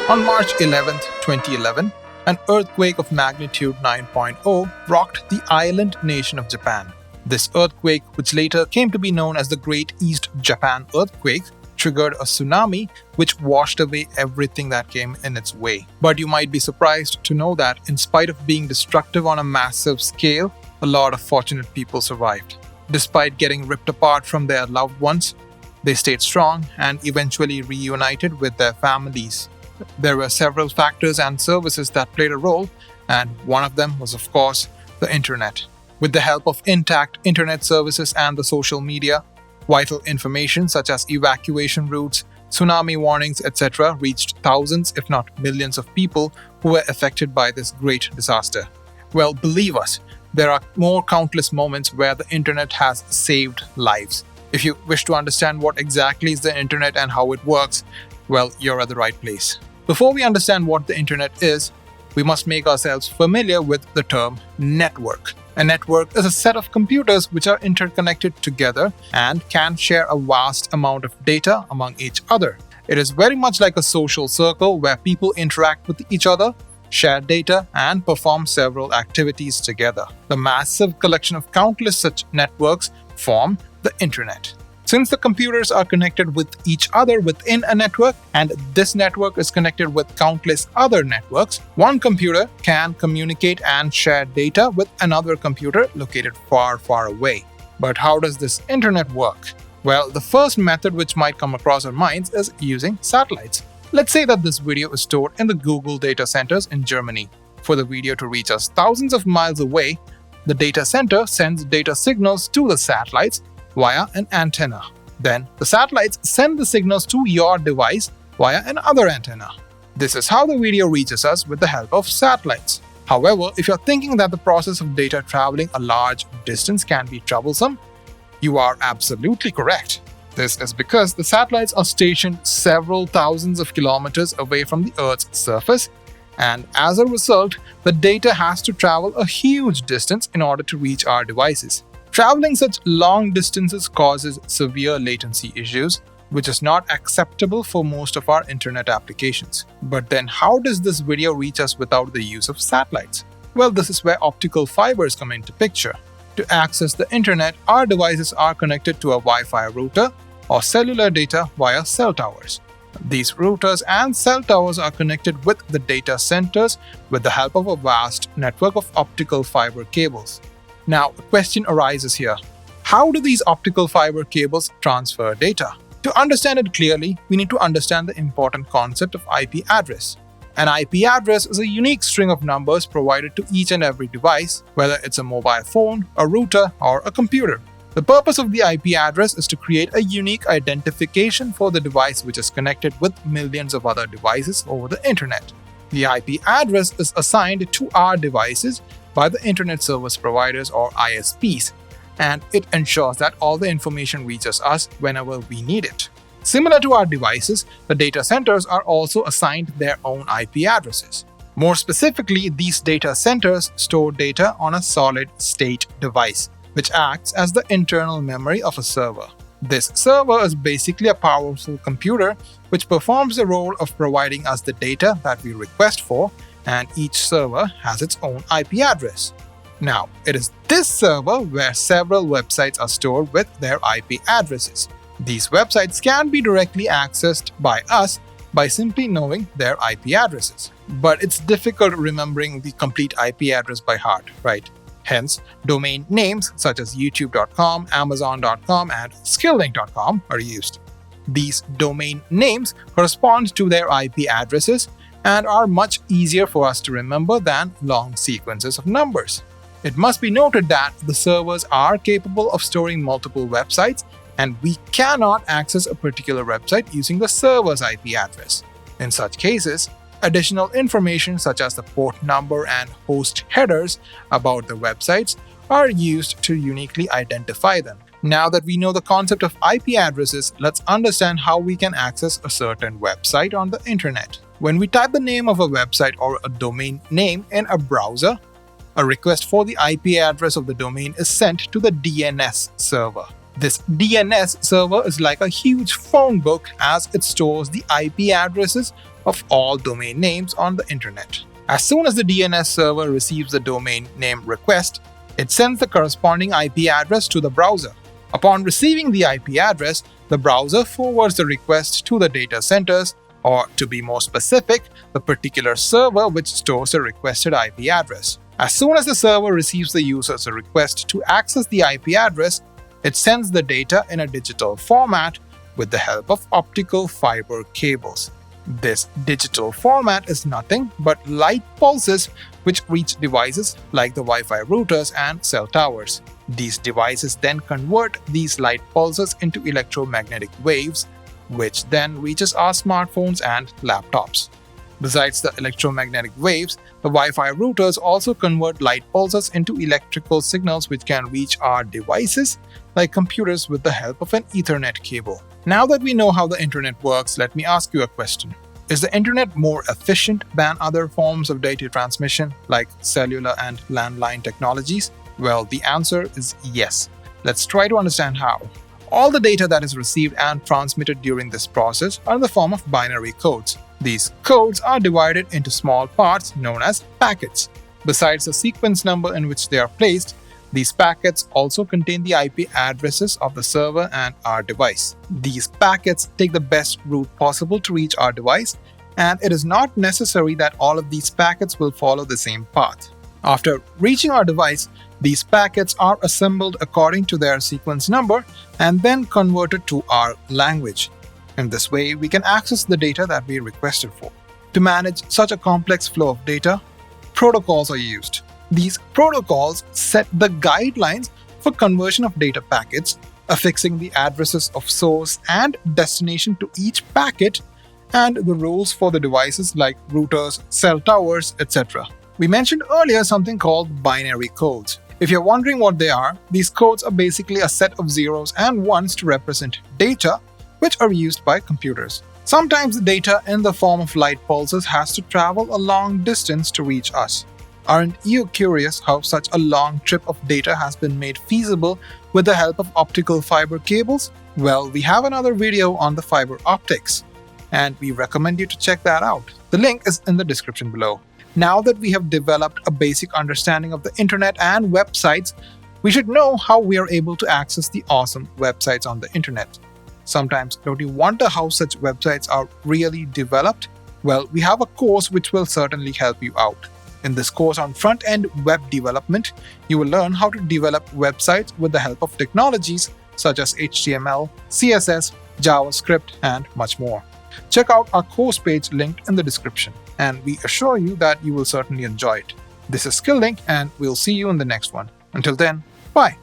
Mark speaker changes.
Speaker 1: On March 11, 2011, an earthquake of magnitude 9.0 rocked the island nation of Japan. This earthquake, which later came to be known as the Great East Japan Earthquake, triggered a tsunami which washed away everything that came in its way. But you might be surprised to know that, in spite of being destructive on a massive scale, a lot of fortunate people survived. Despite getting ripped apart from their loved ones, they stayed strong and eventually reunited with their families. There were several factors and services that played a role, and one of them was, of course, the internet. With the help of intact internet services and the social media, vital information such as evacuation routes, tsunami warnings, etc. reached thousands, if not millions of people who were affected by this great disaster. Well, believe us, there are more countless moments where the internet has saved lives. If you wish to understand what exactly is the internet and how it works, well, you're at the right place. Before we understand what the internet is, we must make ourselves familiar with the term network. A network is a set of computers which are interconnected together and can share a vast amount of data among each other. It is very much like a social circle where people interact with each other, share data, and perform several activities together. The massive collection of countless such networks form the internet. Since the computers are connected with each other within a network, and this network is connected with countless other networks, one computer can communicate and share data with another computer located far, far away. But how does this internet work? Well, the first method which might come across our minds is using satellites. Let's say that this video is stored in the Google data centers in Germany. For the video to reach us thousands of miles away, the data center sends data signals to the satellites via an antenna. Then the satellites send the signals to your device via another antenna. This is how the video reaches us with the help of satellites. However, if you're thinking that the process of data traveling a large distance can be troublesome, you are absolutely correct. This is because the satellites are stationed several thousands of kilometers away from the Earth's surface, and as a result, the data has to travel a huge distance in order to reach our devices. Traveling such long distances causes severe latency issues, which is not acceptable for most of our internet applications. But then how does this video reach us without the use of satellites? Well, this is where optical fibers come into picture. To access the internet, our devices are connected to a Wi-Fi router or cellular data via cell towers. These routers and cell towers are connected with the data centers with the help of a vast network of optical fiber cables. Now, a question arises here. How do these optical fiber cables transfer data? To understand it clearly, we need to understand the important concept of IP address. An IP address is a unique string of numbers provided to each and every device, whether it's a mobile phone, a router, or a computer. The purpose of the IP address is to create a unique identification for the device which is connected with millions of other devices over the internet. The IP address is assigned to our devices by the Internet Service Providers or ISPs, and it ensures that all the information reaches us whenever we need it. Similar to our devices, the data centers are also assigned their own IP addresses. More specifically, these data centers store data on a solid-state device, which acts as the internal memory of a server. This server is basically a powerful computer which performs the role of providing us the data that we request for, and each server has its own IP address. Now, it is this server where several websites are stored with their IP addresses. These websites can be directly accessed by us by simply knowing their IP addresses. But it's difficult remembering the complete IP address by heart, right? Hence, domain names such as youtube.com, amazon.com, and Skill-Lync.com are used. These domain names correspond to their IP addresses and are much easier for us to remember than long sequences of numbers. It must be noted that the servers are capable of storing multiple websites, and we cannot access a particular website using the server's IP address. In such cases, additional information such as the port number and host headers about the websites are used to uniquely identify them. Now that we know the concept of IP addresses, let's understand how we can access a certain website on the internet. When we type the name of a website or a domain name in a browser, a request for the IP address of the domain is sent to the DNS server. This DNS server is like a huge phone book as it stores the IP addresses of all domain names on the internet. As soon as the DNS server receives the domain name request, it sends the corresponding IP address to the browser. Upon receiving the IP address, the browser forwards the request to the data centers, or to be more specific, the particular server which stores the requested IP address. As soon as the server receives the user's request to access the IP address, it sends the data in a digital format with the help of optical fiber cables. This digital format is nothing but light pulses which reach devices like the Wi-Fi routers and cell towers. These devices then convert these light pulses into electromagnetic waves, which then reaches our smartphones and laptops. Besides the electromagnetic waves, the Wi-Fi routers also convert light pulses into electrical signals which can reach our devices like computers with the help of an Ethernet cable. Now that we know how the internet works, let me ask you a question. Is the internet more efficient than other forms of data transmission like cellular and landline technologies? Well, the answer is yes. Let's try to understand how. All the data that is received and transmitted during this process are in the form of binary codes. These codes are divided into small parts known as packets. Besides the sequence number in which they are placed, these packets also contain the IP addresses of the server and our device. These packets take the best route possible to reach our device, and it is not necessary that all of these packets will follow the same path. After reaching our device, these packets are assembled according to their sequence number and then converted to our language. In this way, we can access the data that we requested for. To manage such a complex flow of data, protocols are used. These protocols set the guidelines for conversion of data packets, affixing the addresses of source and destination to each packet, and the rules for the devices like routers, cell towers, etc. We mentioned earlier something called binary codes. If you're wondering what they are, these codes are basically a set of zeros and ones to represent data which are used by computers. Sometimes the data in the form of light pulses has to travel a long distance to reach us. Aren't you curious how such a long trip of data has been made feasible with the help of optical fiber cables? Well, we have another video on the fiber optics, and we recommend you to check that out. The link is in the description below. Now that we have developed a basic understanding of the internet and websites, we should know how we are able to access the awesome websites on the internet. Sometimes, don't you wonder how such websites are really developed? Well, we have a course which will certainly help you out. In this course on front-end web development, you will learn how to develop websites with the help of technologies such as HTML, CSS, JavaScript, and much more. Check out our course page linked in the description, and we assure you that you will certainly enjoy it. This is Skill-Lync, and we'll see you in the next one. Until then, bye!